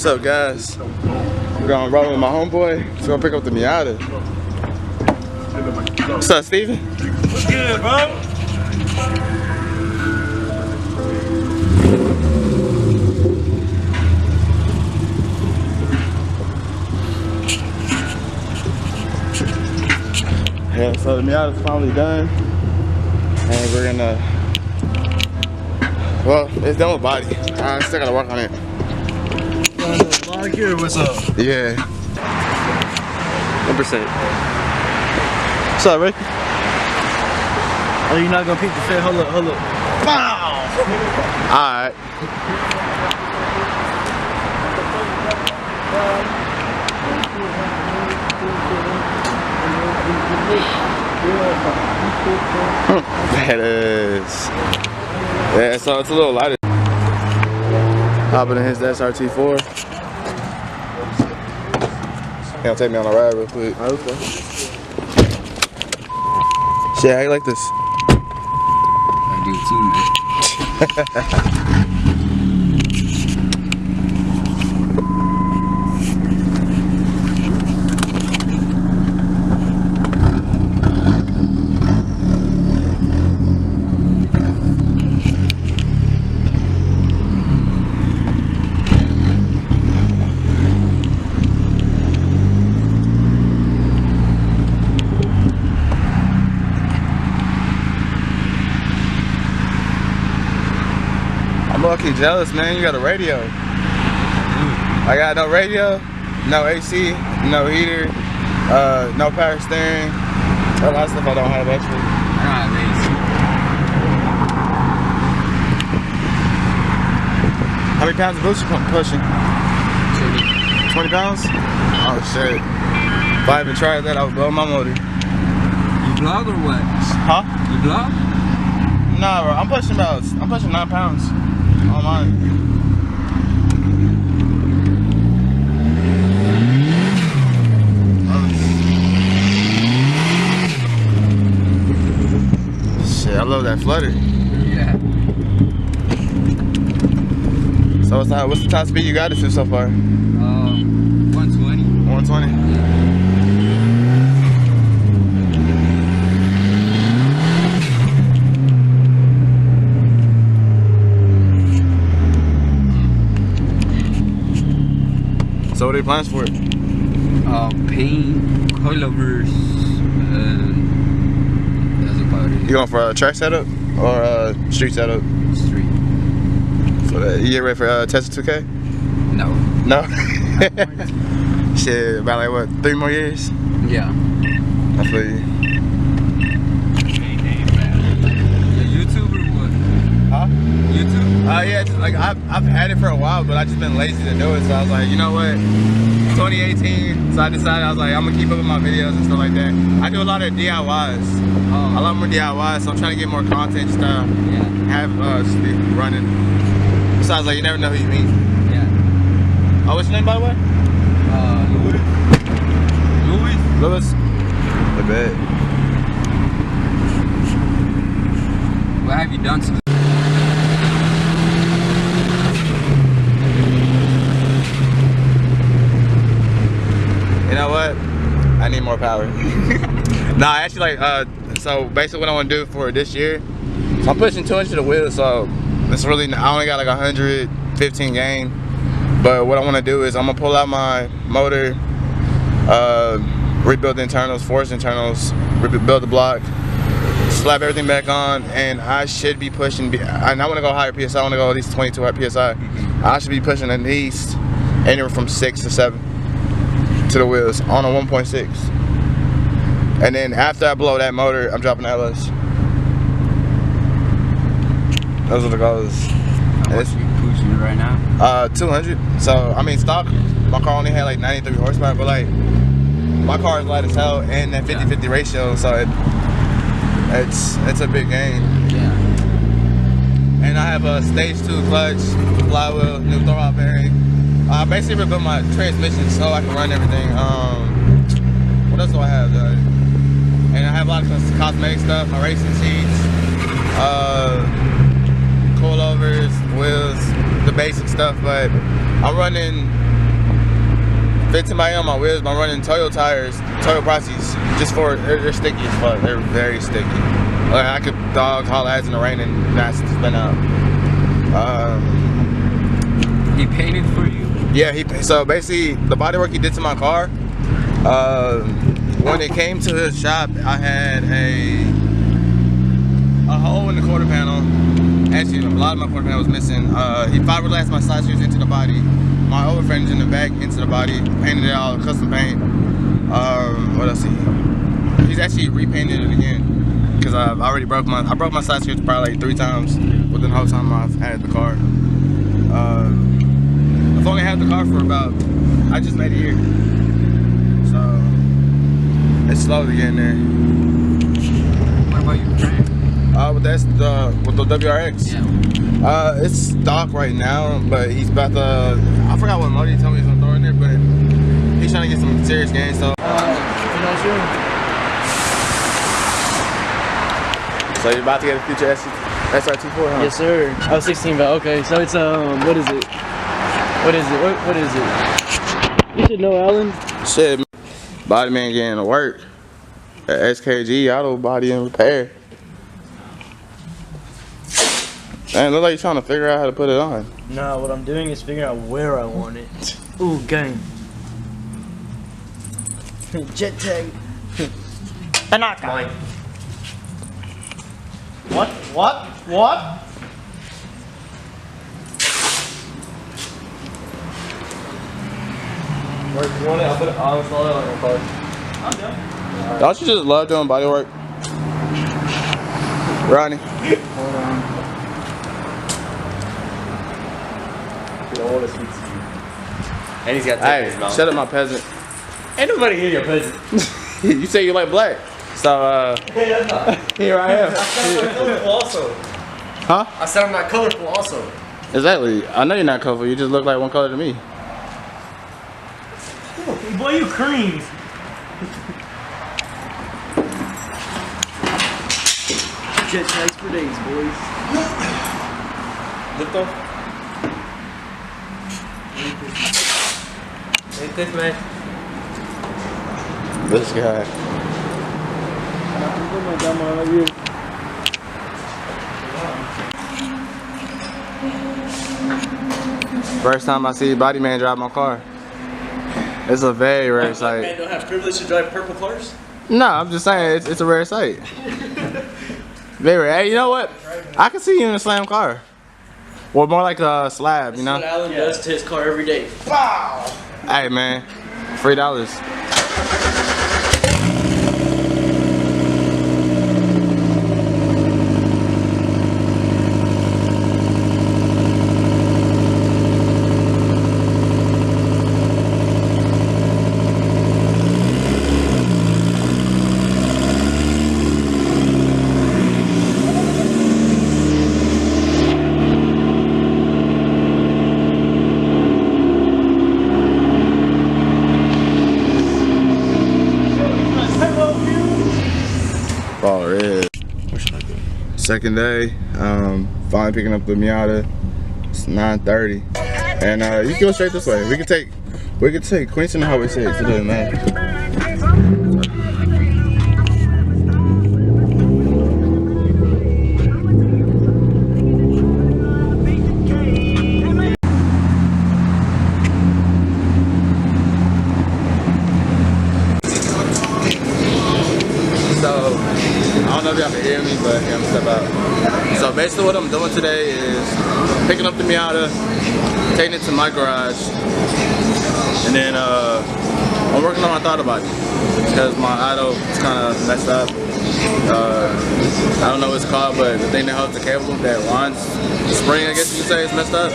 up, guys? We're gonna roll with my homeboy. He's gonna pick up the Miata. What's up, Steven? What's good, bro? Yeah, so the Miata's finally done. And we're gonna, well, it's done with body. I still gotta work on it. Body gear, what's up? Yeah. 1%. What's up, Rick? Oh, you're not gonna peek the fit? Hold up, hold up. Bow! Alright. That is. Yeah, so it's a little lighter. Hopping in his SRT4. He'll take me on a ride real quick. Okay. Shit, how you like this? I do too, man. I'm lucky jealous, man. You got a radio. I got no radio, no AC, no heater, no power steering. A lot of stuff I don't have actually. I don't have AC. How many pounds of boost you pushing? 20 pounds? Oh shit. If I even tried that, I would blow my motor. You vlog or what? Huh? You vlog? Nah, bro. I'm pushing 9 pounds on mine. Shit, I love that flutter. Yeah. So what's the top speed you got it to so far? 120. 120? So what are your plans for it? Paint, coilovers, that's about it. You going for a track setup or a street setup? Street. So you get ready for Tesla 2K? No. No? Shit, about like what, 3 more years? Yeah. I feel you. YouTube or what? Huh? YouTube? Yeah, just like I've had it for a while, but I've just been lazy to do it. So I was like, you know what? 2018, so I decided I was like, I'm gonna keep up with my videos and stuff like that. I do a lot of DIYs. A lot more DIYs, so I'm trying to get more content stuff. Yeah. Have just be running. Besides, like you never know who you meet. Yeah. Oh, what's your name by the way? Louis. Louis. I bet. What have you done to this? You know what? I need more power. Nah, actually, like, so basically what I want to do for this year, so I'm pushing 200 to the wheel, so it's really, I only got like 115 gain. But what I want to do is I'm going to pull out my motor, rebuild the internals, force internals, rebuild the block, slap everything back on, and I should be pushing, and I want to go higher PSI, I want to go at least 22 PSI. I should be pushing at least anywhere from 6 to 7 to the wheels on a 1.6. And then after I blow that motor, I'm dropping the LS. Those are the goals. How much you pushing it right now? 200. So I mean stock, my car only had like 93 horsepower, but like my car is light as hell and that 50-50 ratio, so it's a big gain. Yeah. And I have a stage 2 clutch, flywheel, new throwout bearing. I basically rebuilt my transmission so I can run everything. What else do I have though? And I have a lot of cosmetic stuff, my racing seats, coilovers, wheels, the basic stuff, but I'm running 15 by on my wheels, but I'm running Toyo tires, Toyo Procies, just for, they're sticky as fuck. They're very sticky. Like I could dog haul ass in the rain and not spin out. He painted for you? Yeah, so basically the body work he did to my car, when it came to his shop, I had a hole in the quarter panel. Actually, a lot of my quarter panel was missing. He fiberglassed my side skirts into the body, my overfenders in the back into the body, painted it all custom paint. What else? He's actually repainted it again because I've already broke my side skirts probably like 3 times within the whole time I've had the car. I've only had the car for about, I just made a year, so it's slowly getting there. What about your frame? But that's with the WRX. Yeah. It's stock right now, but he's about to, I forgot what motor he told me he's gonna throw in there, but he's trying to get some serious gains, so. So you're about to get a future SRT4, huh? Yes, sir. Oh, 16 valve. Okay, so it's what is it? What is it? What is it? You should know, Alan. Shit, body man getting to work at SKG Auto Body and Repair. Man, look like you're trying to figure out how to put it on. No, what I'm doing is figuring out where I want it. Ooh, gang. Jet tag. Tanaka. What? Where do you want it? I'll put it on the floor on your car. I'm done. Don't you just love doing body work? Ronnie? Hold on. And he's got Hey, shut up my peasant. Ain't nobody in your peasant. You say you like black. So, Hey, I'm not. here I am. I said I'm not colorful also. Huh? I said I'm not colorful also. Exactly. I know you're not colorful. You just look like one color to me. Boy, you cream. Jet tags for days, boys. Lift off. Ain't this, man? This guy. First time I see Body Man drive my car. It's a very rare sight. Man don't have privilege to drive purple cars? No, I'm just saying it's a rare sight. Very rare. Hey, you know what? I can see you in a slam car. Or more like a slab, you know? That's what Alan does to his car every day. Wow! Hey man, $3. Second day, finally picking up the Miata. It's 9:30, and you can go straight this way. We could take Queenston to Highway 6. It doesn't matter. So, I don't know if y'all can hear me, but I'm gonna step out. So basically what I'm doing today is picking up the Miata, taking it to my garage, and then I'm working on my throttle body because my idle is kind of messed up. I don't know what it's called, but the thing that holds the cable that runs the spring, I guess you could say, is messed up.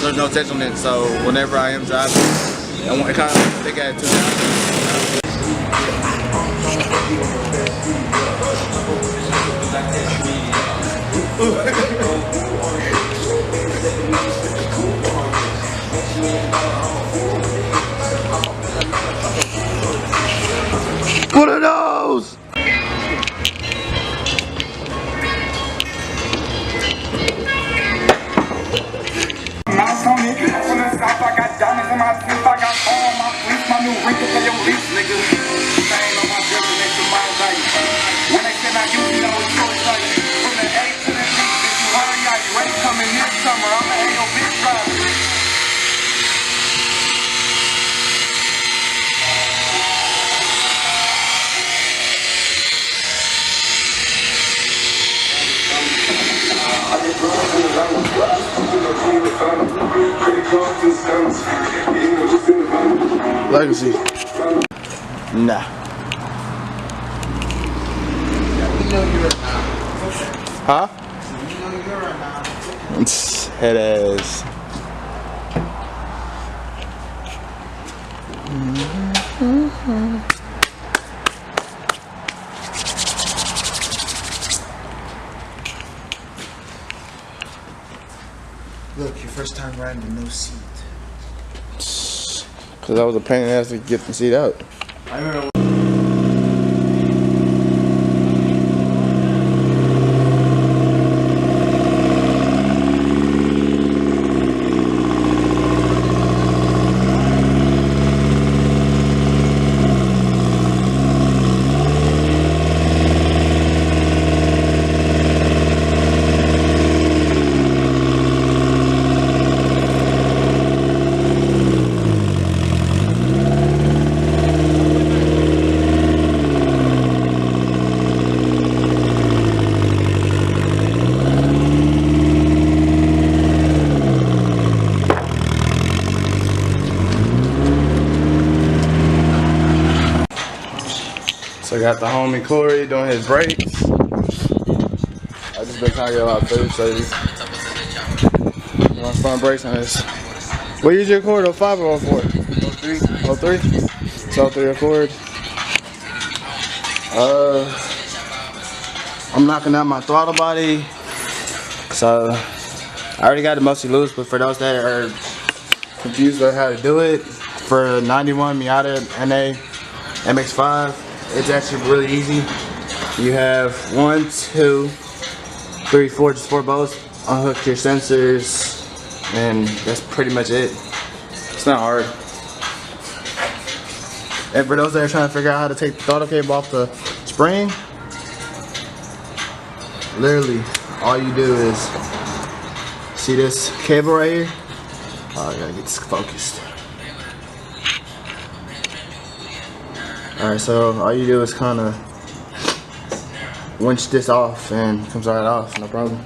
There's no tension in it, so whenever I am driving, I kind of think at 2,000. What are those? Mouse on it, from the south I got diamonds in my tooth, I got all my fleece, my Legacy. Nah. Huh? Head ass. Look, your first time riding with no seat. Cause I was a pain in the ass to get the seat out. I remember. So I got the homie Corey doing his brakes. I just been trying to get a lot of food, so you want front brakes on this. What year's your Accord? 05 or 04? 03. 03? So 03 Accord. I'm knocking out my throttle body. So I already got it mostly loose, but for those that are confused about how to do it, for 91 Miata NA MX-5, it's actually really easy. You have 1, 2, 3, 4, just 4 bolts. Unhook your sensors, and that's pretty much it. It's not hard. And for those that are trying to figure out how to take the throttle cable off the spring, literally all you do is see this cable right here. Oh, I gotta get this focused. Alright, so all you do is kind of winch this off and it comes right off, no problem.